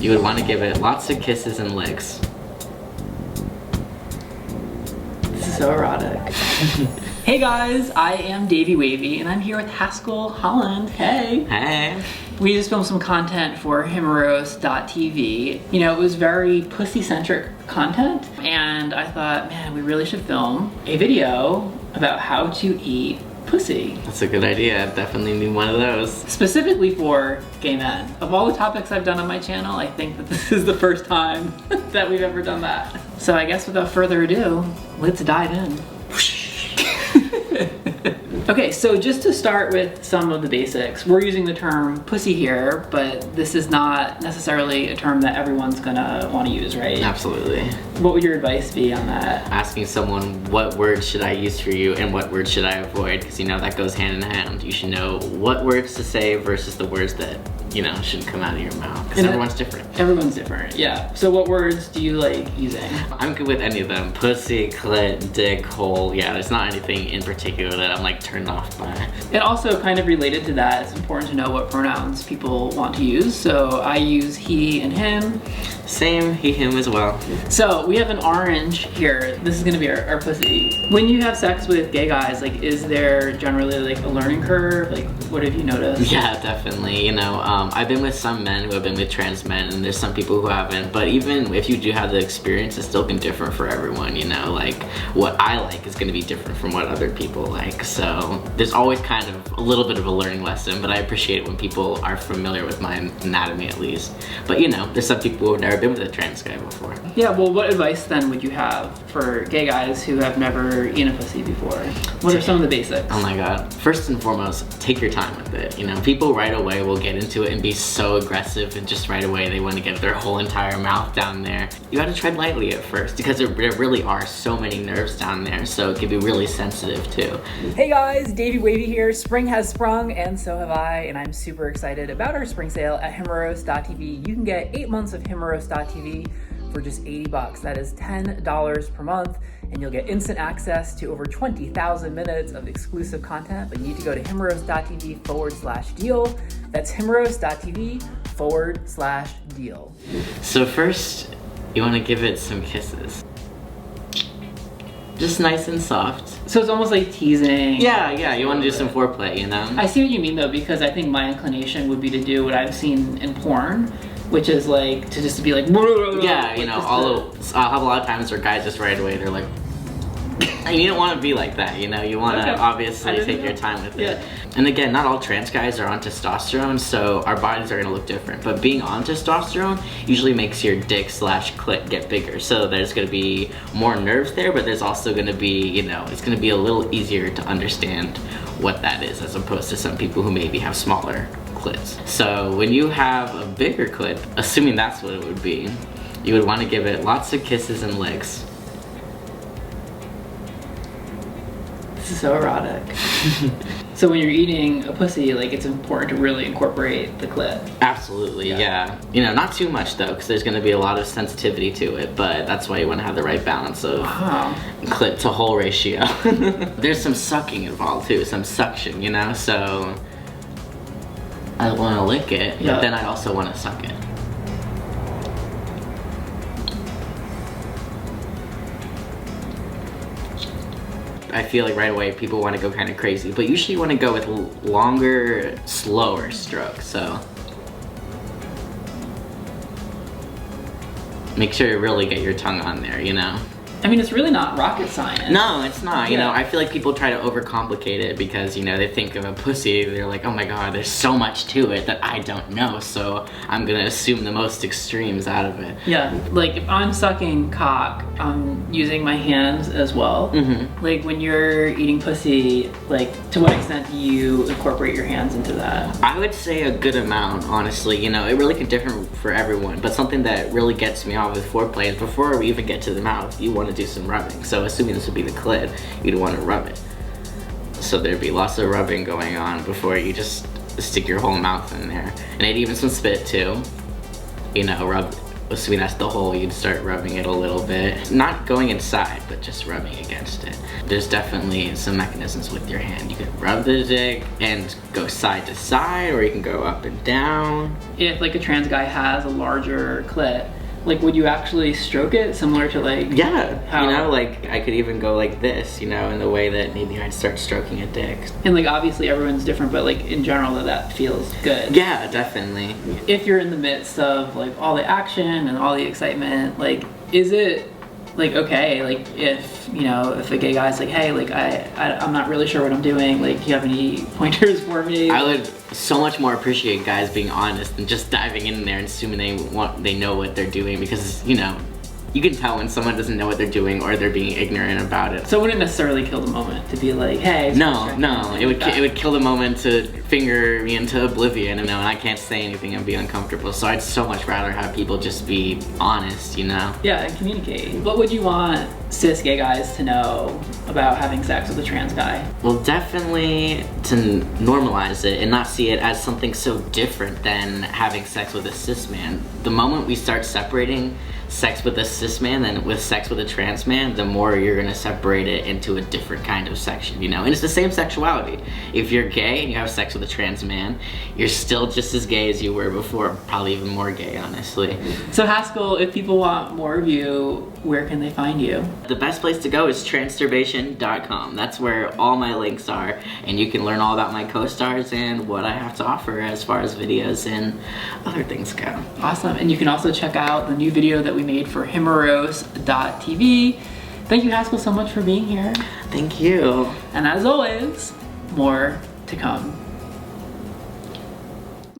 You would want to give it lots of kisses and licks. This is so erotic. Hey guys, I am Davey Wavy and I'm here with Haskell Holland. Hey. Hey. We just filmed some content for Hemorrhoes.tv. You know, it was very pussy-centric content, and I thought, man, we really should film a video about how to eat pussy. That's a good idea. I definitely need one of those. Specifically for gay men. Of all the topics I've done on my channel, I think that this is the first time that we've ever done that. So I guess without further ado, let's dive in. Okay, so just to start with some of the basics, we're using the term pussy here, but this is not necessarily a term that everyone's gonna want to use, right? Absolutely. What would your advice be on that? Asking someone what words should I use for you and what words should I avoid, because you know that goes hand in hand. You should know what words to say versus the words that, you know, shouldn't come out of your mouth, because everyone's different. Everyone's different, yeah. So what words do you like using? I'm good with any of them. Pussy, clit, dick, hole. Yeah, there's not anything in particular that I'm like turned off by. And also kind of related to that, it's important to know what pronouns people want to use. So I use he and him. Same, he, him as well. So we have an orange here. This is gonna be our pussy. When you have sex with gay guys, like, is there generally like a learning curve? Like, what have you noticed? Yeah, definitely. You know, I've been with some men who have been with trans men, and there's some people who haven't. But even if you do have the experience, it's still can differ for everyone. You know, like what I like is gonna be different from what other people like. So there's always kind of a little bit of a learning lesson, but I appreciate it when people are familiar with my anatomy at least. But you know, there's some people who have never been with a trans guy before. Yeah, well, what advice then would you have for gay guys who have never eaten a pussy before? What are some of the basics? Oh my god. First and foremost, take your time with it. You know, people right away will get into it and be so aggressive, and just right away they want to get their whole entire mouth down there. You gotta tread lightly at first, because there really are so many nerves down there, so it can be really sensitive too. Hey guys, Davey Wavy here. Spring has sprung, and so have I, and I'm super excited about our spring sale at Hemorrhoes.tv. You can get 8 months of Hemorrhoes.tv for just $80. That is $10 per month, and you'll get instant access to over 20,000 minutes of exclusive content, but you need to go to hemorrhoes.tv/deal. That's hemorrhoes.tv/deal. So first, you want to give it some kisses. Just nice and soft. So it's almost like teasing. Yeah, you want to do some foreplay, you know? I see what you mean though, because I think my inclination would be to do what I've seen in porn, which is like to just be like, yeah, you know, I'll have a lot of times where guys just right away they're like, and you don't want to be like that, you know. You want to obviously take your time with it. And again, not all trans guys are on testosterone, so our bodies are going to look different. But being on testosterone usually makes your dick/clit get bigger. So there's going to be more nerves there, but there's also going to be, you know, it's going to be a little easier to understand what that is, as opposed to some people who maybe have smaller clits. So when you have a bigger clit, assuming that's what it would be, you would want to give it lots of kisses and licks. This is so erotic. So when you're eating a pussy, like, it's important to really incorporate the clit. Absolutely, yeah. You know, not too much though, because there's going to be a lot of sensitivity to it, but that's why you want to have the right balance of clit to hole ratio. There's some sucking involved too, some suction, you know, so I want to lick it, but then I also want to suck it. I feel like right away people want to go kind of crazy, but usually you want to go with longer, slower strokes, so make sure you really get your tongue on there, you know? I mean, it's really not rocket science. No, it's not. You know, I feel like people try to overcomplicate it because, you know, they think of a pussy, they're like, oh my god, there's so much to it that I don't know, so I'm gonna assume the most extremes out of it. Yeah, like if I'm sucking cock, I'm using my hands as well. Like when you're eating pussy, like to what extent do you incorporate your hands into that? I would say a good amount, honestly. You know, it really can differ for everyone, but something that really gets me off with foreplay is before we even get to the mouth, you want to do some rubbing. So assuming this would be the clit, you'd want to rub it. So there'd be lots of rubbing going on before you just stick your whole mouth in there. And maybe even some spit too. You know, between us the hole, you'd start rubbing it a little bit. Not going inside, but just rubbing against it. There's definitely some mechanisms with your hand. You can rub the dick and go side to side, or you can go up and down. If like a trans guy has a larger clit, like would you actually stroke it similar to like how, you know, like I could even go like this, you know, in the way that maybe I'd start stroking a dick. And like obviously everyone's different, but like in general that feels good. Yeah, definitely. If you're in the midst of like all the action and all the excitement, like is it like okay, like if, you know, if a gay guy's like, hey, like I'm not really sure what I'm doing, like do you have any pointers for me? I would so much more appreciate guys being honest and just diving in there and assuming they know what they're doing, because, you know, you can tell when someone doesn't know what they're doing or they're being ignorant about it. So it wouldn't necessarily kill the moment to be like, hey. No, it would kill the moment to finger me into oblivion, you know, and I can't say anything and be uncomfortable. So I'd so much rather have people just be honest, you know? Yeah, and communicate. What would you want cis gay guys to know about having sex with a trans guy? Well, definitely to normalize it and not see it as something so different than having sex with a cis man. The moment we start separating sex with a cis man than with sex with a trans man, the more you're gonna separate it into a different kind of section, you know? And it's the same sexuality. If you're gay and you have sex with a trans man, you're still just as gay as you were before, probably even more gay, honestly. So Haskell, if people want more of you, where can they find you? The best place to go is transturbation.com. That's where all my links are, and you can learn all about my co-stars and what I have to offer as far as videos and other things go. Awesome, and you can also check out the new video that we made for Himeros.tv. Thank you, Haskell, so much for being here. Thank you. And as always, more to come.